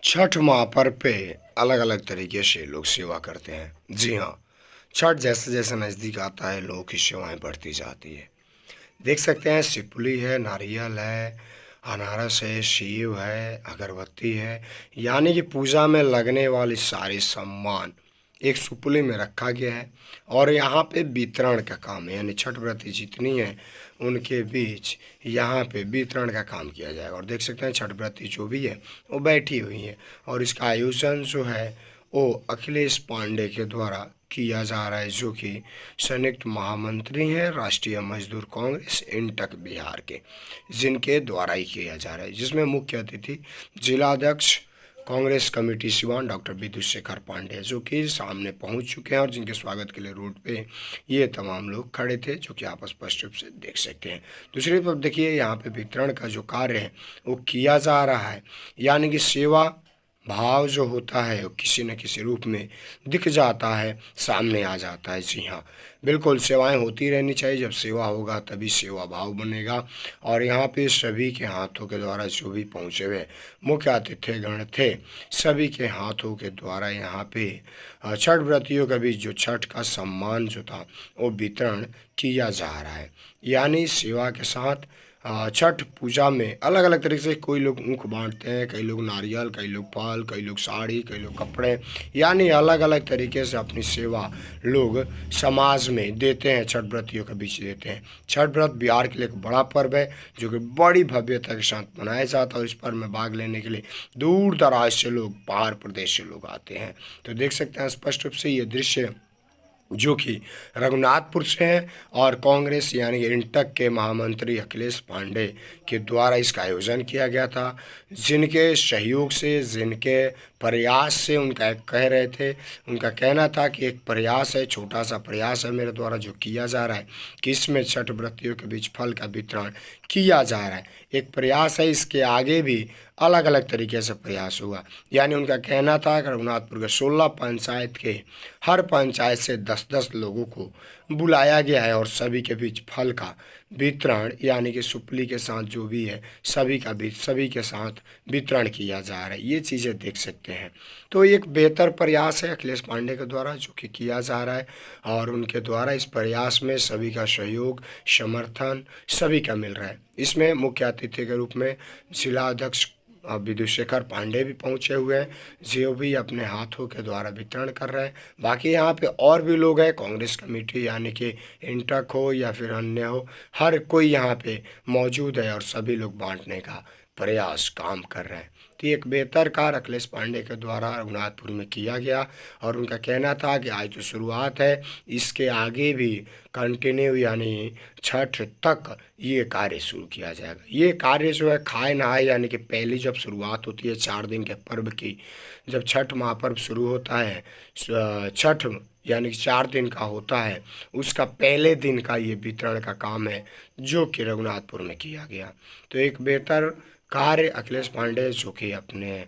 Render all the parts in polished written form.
छठ महापर्व पे अलग अलग तरीके से लोग सेवा करते हैं। जी हाँ, छठ जैसे जैसे नज़दीक आता है लोगों की सेवाएं बढ़ती जाती है। देख सकते हैं सिपुली है, नारियल है, अनारस है, सेव है, अगरबत्ती है, यानी कि पूजा में लगने वाली सारे सामान एक सुपुली में रखा गया है और यहाँ पे वितरण का काम है, यानी छठ व्रती जितनी है उनके बीच यहाँ पे वितरण का काम किया जाएगा। और देख सकते हैं छठ व्रती जो भी है वो बैठी हुई है और इसका आयोजन जो है वो अखिलेश पांडे के द्वारा किया जा रहा है, जो कि संयुक्त महामंत्री हैं राष्ट्रीय मजदूर कांग्रेस इंटक बिहार के, जिनके द्वारा ही किया जा रहा है। जिसमें मुख्य अतिथि जिलाध्यक्ष कांग्रेस कमेटी सिवान डॉक्टर विद्युत शेखर पांडे जो कि सामने पहुंच चुके हैं और जिनके स्वागत के लिए रोड पे ये तमाम लोग खड़े थे, जो कि आप स्पष्ट रूप से देख सकते हैं। दूसरी तरफ देखिए यहाँ पे वितरण का जो कार्य है वो किया जा रहा है, यानी कि सेवा भाव जो होता है वो किसी न किसी रूप में दिख जाता है, सामने आ जाता है। जी हाँ, बिल्कुल सेवाएं होती रहनी चाहिए। जब सेवा होगा तभी सेवा भाव बनेगा। और यहाँ पे सभी के हाथों के द्वारा जो भी पहुँचे हुए मुख्य अतिथिगण थे, सभी के हाथों के द्वारा यहाँ पे छठ व्रतियों के बीच जो छठ का सम्मान जो था वो वितरण किया जा रहा है। यानी सेवा के साथ छठ पूजा में अलग अलग तरीके से कोई लोग ऊख बांटते हैं, कई लोग नारियल, कई लोग फल, कई लोग साड़ी, कई लोग कपड़े, यानी अलग अलग तरीके से अपनी सेवा लोग समाज में देते हैं, छठ व्रतियों के बीच देते हैं। छठ व्रत बिहार के लिए एक बड़ा पर्व है जो कि बड़ी भव्यता के साथ मनाया जाता है और इस पर्व में भाग लेने के लिए दूर दराज से लोग, पहाड़ प्रदेश से लोग आते हैं। तो देख सकते हैं स्पष्ट रूप से ये दृश्य जो कि रघुनाथपुर से हैं और कांग्रेस यानी कि इंटक के महामंत्री अखिलेश पांडे के द्वारा इसका आयोजन किया गया था, जिनके सहयोग से, जिनके प्रयास से, उनका कह रहे थे, उनका कहना था कि एक प्रयास है, छोटा सा प्रयास है मेरे द्वारा जो किया जा रहा है कि इसमें छठ व्रतियों के बीच फल का वितरण किया जा रहा है। एक प्रयास है, इसके आगे भी अलग अलग तरीके से प्रयास हुआ। यानी उनका कहना था कि रघुनाथपुर के 16 पंचायत के हर पंचायत से 10-10 लोगों को बुलाया गया है और सभी के बीच फल का वितरण, यानी कि सुपली के साथ जो भी है सभी का बीच सभी के साथ वितरण किया जा रहा है। ये चीज़ें देख सकते हैं। तो एक बेहतर प्रयास है अखिलेश पांडे के द्वारा जो कि किया जा रहा है और उनके द्वारा इस प्रयास में सभी का सहयोग, समर्थन सभी का मिल रहा है। इसमें मुख्य अतिथि के रूप में जिलाध्यक्ष विद्युत शेखर पांडे भी पहुंचे हुए हैं, जो भी अपने हाथों के द्वारा वितरण कर रहे हैं। बाकी यहाँ पे और भी लोग हैं, कांग्रेस कमेटी यानी कि इंटक हो या फिर अन्य हो, हर कोई यहाँ पे मौजूद है और सभी लोग बांटने का प्रयास काम कर रहे हैं। तो एक बेहतर कार्य अखिलेश पांडे के द्वारा रघुनाथपुर में किया गया और उनका कहना था कि आज तो शुरुआत है, इसके आगे भी कंटिन्यू यानी छठ तक ये कार्य शुरू किया जाएगा। ये कार्य जो है खाए नहाए, यानी कि पहली जब शुरुआत होती है 4 दिन के पर्व की, जब छठ महापर्व शुरू होता है, छठ यानी कि 4 दिन का होता है, उसका पहले दिन का ये वितरण का काम है जो कि रघुनाथपुर में किया गया। तो एक बेहतर कार्य अखिलेश पांडे जो कि अपने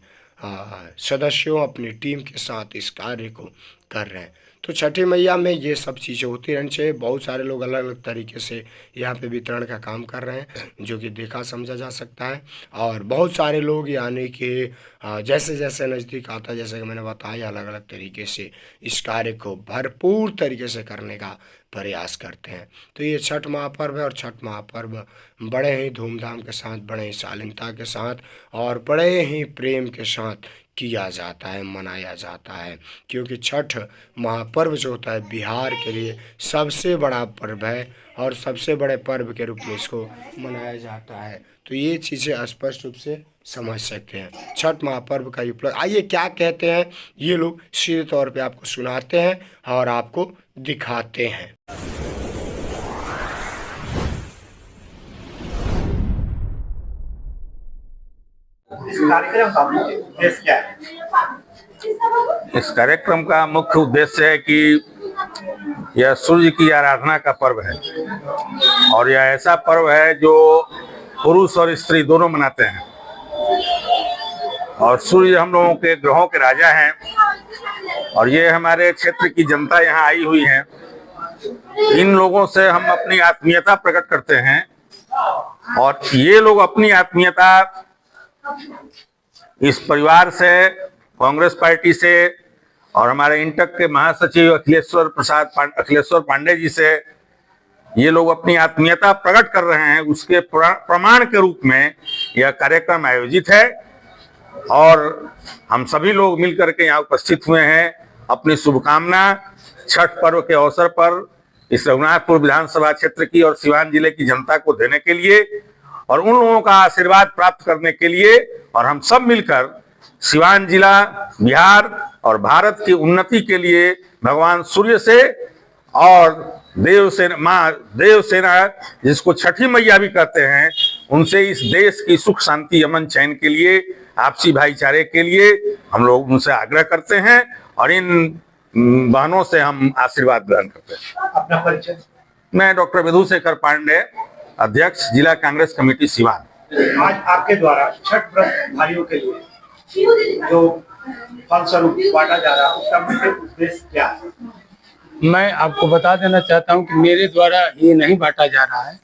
सदस्यों, अपनी टीम के साथ इस कार्य को कर रहे हैं। तो छठी मैया में ये सब चीज़ें होती रहनी चाहिए। बहुत सारे लोग अलग अलग तरीके से यहाँ पे वितरण का काम कर रहे हैं जो कि देखा समझा जा सकता है। और बहुत सारे लोग यानी कि जैसे जैसे नज़दीक आता है, जैसे कि मैंने बताया, अलग अलग तरीके से इस कार्य को भरपूर तरीके से करने का प्रयास करते हैं। तो ये छठ महापर्व है और छठ महापर्व बड़े ही धूमधाम के साथ, बड़े ही शालीनता के साथ और बड़े ही प्रेम के साथ किया जाता है, मनाया जाता है, क्योंकि छठ महापर्व जो होता है बिहार के लिए सबसे बड़ा पर्व है और सबसे बड़े पर्व के रूप में इसको मनाया जाता है। तो ये चीज़ें स्पष्ट रूप से समझ सकते हैं छठ महापर्व का उपलक्ष्य। आइए क्या कहते हैं ये लोग सीधे तौर पे आपको सुनाते हैं और आपको दिखाते हैं। इस कार्यक्रम का मुख्य उद्देश्य क्या है? इस कार्यक्रम का मुख्य उद्देश्य है कि यह सूर्य की आराधना का पर्व है और यह ऐसा पर्व है जो पुरुष और स्त्री दोनों मनाते हैं। और सूर्य हम लोगों के ग्रहों के राजा हैं और ये हमारे क्षेत्र की जनता यहाँ आई हुई है। इन लोगों से हम अपनी आत्मीयता प्रकट करते हैं और ये लोग अपनी आत्मीयता इस परिवार से, कांग्रेस पार्टी से और हमारे इंटक के महासचिव अखिलेश्वर पांडे जी से ये लोग अपनी आत्मीयता प्रकट कर रहे हैं, उसके प्रमाण के रूप में यह कार्यक्रम आयोजित है। और हम सभी लोग मिलकर के यहाँ उपस्थित हुए हैं अपनी शुभकामना छठ पर्व के अवसर पर इस रघुनाथपुर विधानसभा क्षेत्र की और सिवान जिले की जनता को देने के लिए और उन लोगों का आशीर्वाद प्राप्त करने के लिए, और हम सब मिलकर सिवान जिला, बिहार और भारत की उन्नति के लिए भगवान सूर्य से और देवसेना जिसको छठी मैया भी कहते हैं, उनसे इस देश की सुख शांति अमन चैन के लिए, आपसी भाईचारे के लिए हम लोग उनसे आग्रह करते हैं और इन बहनों से हम आशीर्वाद ग्रहण करते हैं। अपना परिचय। मैं डॉक्टर विधुशेखर पांडे, अध्यक्ष जिला कांग्रेस कमेटी सिवान। आज आपके द्वारा छठ व्रत भाइयों के लिए जो फल स्वरूप बांटा जा रहा है उसका मुख्य उद्देश्य क्या है? मैं आपको बता देना चाहता हूं कि मेरे द्वारा ये नहीं बांटा जा रहा है।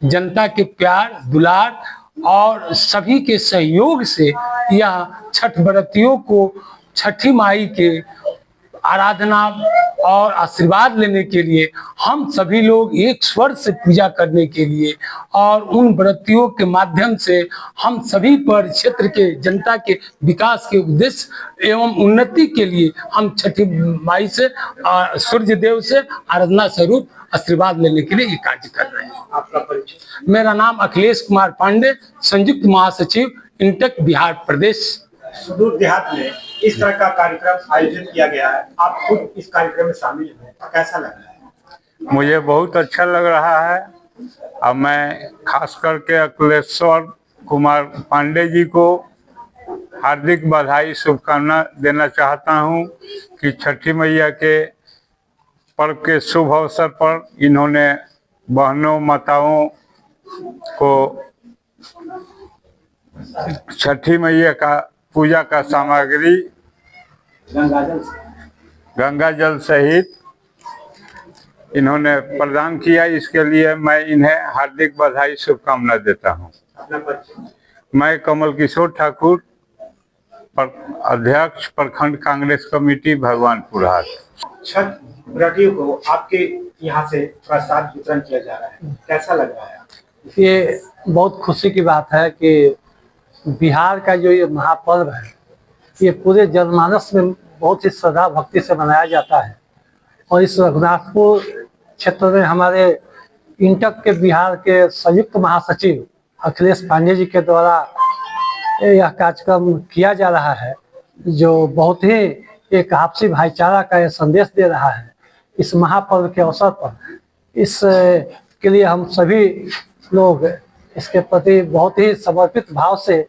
जनता के प्यार, दुलार और सभी के सहयोग से यह छठ व्रतियों को छठी माई के आराधना और आशीर्वाद लेने के लिए हम सभी लोग एक स्वर से पूजा करने के लिए और उन व्रतियों के माध्यम से हम सभी पर क्षेत्र के जनता के विकास के उद्देश्य एवं उन्नति के लिए हम छठी माई से सूर्य देव से आराधना स्वरूप आशीर्वाद लेने के लिए ये कार्य कर रहे हैं। आपका परिचय। मेरा नाम अखिलेश कुमार पांडे, संयुक्त महासचिव इंटक बिहार प्रदेश। सुदूर देहात में इस तरह का कार्यक्रम आयोजित किया गया है, आप खुद इस कार्यक्रम में शामिल हैं, कैसा लग रहा है? मुझे बहुत अच्छा लग रहा है और मैं खास करके अखिलेश्वर कुमार पांडे जी को हार्दिक बधाई, शुभकामना देना चाहता हूं कि छठी मैया के पर्व के शुभ अवसर पर इन्होंने बहनों माताओं को छठी मैया का पूजा का सामग्री गंगा जल सहित इन्होंने प्रदान किया। इसके लिए मैं इन्हें हार्दिक बधाई, शुभकामना देता हूं। मैं कमल किशोर ठाकुर, अध्यक्ष प्रखंड कांग्रेस कमेटी भगवानपुर हाट। छठ व्रतियों को आपके यहाँ से प्रसाद वितरण किया जा रहा है, कैसा लग रहा है? ये बहुत खुशी की बात है कि बिहार का जो ये महापर्व है ये पूरे जनमानस में बहुत ही श्रद्धा भक्ति से मनाया जाता है। और इस रघुनाथपुर क्षेत्र में हमारे इंटक के बिहार के संयुक्त महासचिव अखिलेश पांडे जी के द्वारा यह कार्यक्रम किया जा रहा है, जो बहुत ही एक आपसी भाईचारा का यह संदेश दे रहा है इस महापर्व के अवसर पर। इस के लिए हम सभी लोग इसके प्रति बहुत ही समर्पित भाव से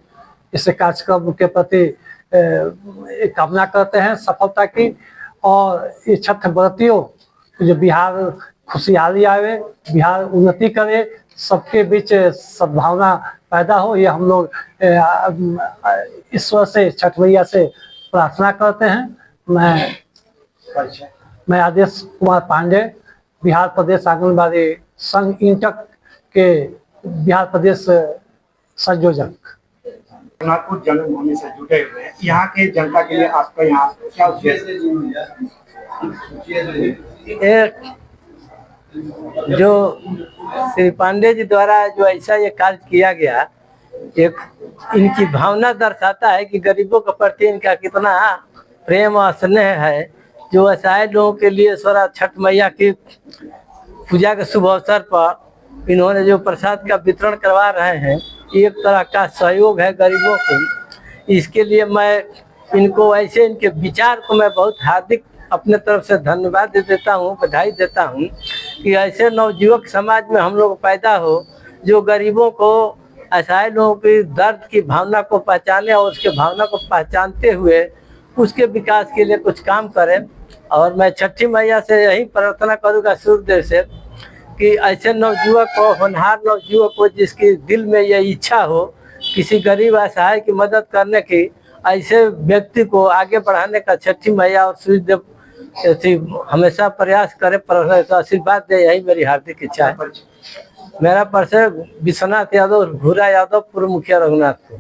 इस कार्यक्रम के प्रति कामना करते हैं सफलता की, और ये छठ व्रतियों जो बिहार खुशहाली आवे, बिहार उन्नति करे, सबके बीच सद्भावना पैदा हो, ये हम लोग ईश्वर से, छठ मैया से प्रार्थना करते हैं। मैं आदेश कुमार पांडे, बिहार प्रदेश आंगनबाड़ी संघ इंटक के बिहार प्रदेश संयोजक। रघुनाथपुर जन्मभूमि से जुड़े हुए हैं, यहाँ के जनता के लिए आपका यहाँ क्या उद्देश्य है? जो श्री पांडे जी द्वारा जो ऐसा ये कार्य किया गया, एक इनकी भावना दर्शाता है कि गरीबों के प्रति इनका कितना प्रेम और स्नेह है। जो असहाय लोगों के लिए स्वरा छठ मैया की पूजा के शुभ अवसर पर इन्होंने जो प्रसाद का वितरण करवा रहे हैं, एक तरह का सहयोग है गरीबों को। इसके लिए मैं इनको ऐसे इनके विचार को मैं बहुत हार्दिक अपने तरफ से धन्यवाद देता हूँ, बधाई देता हूँ कि ऐसे नवयुवक समाज में हम लोग पैदा हो जो गरीबों को, असहाय लोगों की दर्द की भावना को पहचाने और उसके भावना को पहचानते हुए उसके विकास के लिए कुछ काम करें। और मैं छठी मैया से यही प्रार्थना करूँगा सूर्यदेव से कि ऐसे नवयुवक को, होनहार नवयुवक को जिसके दिल में यह इच्छा हो किसी गरीब असहाय की मदद करने की, ऐसे व्यक्ति को आगे बढ़ाने का छठी मैया और सूर्यदेव हमेशा प्रयास करे, आशीर्वाद दे, यही मेरी हार्दिक इच्छा है। मेरा परिचय विश्वनाथ यादव, भूरा यादव, पूर्व मुखिया रघुनाथपुर।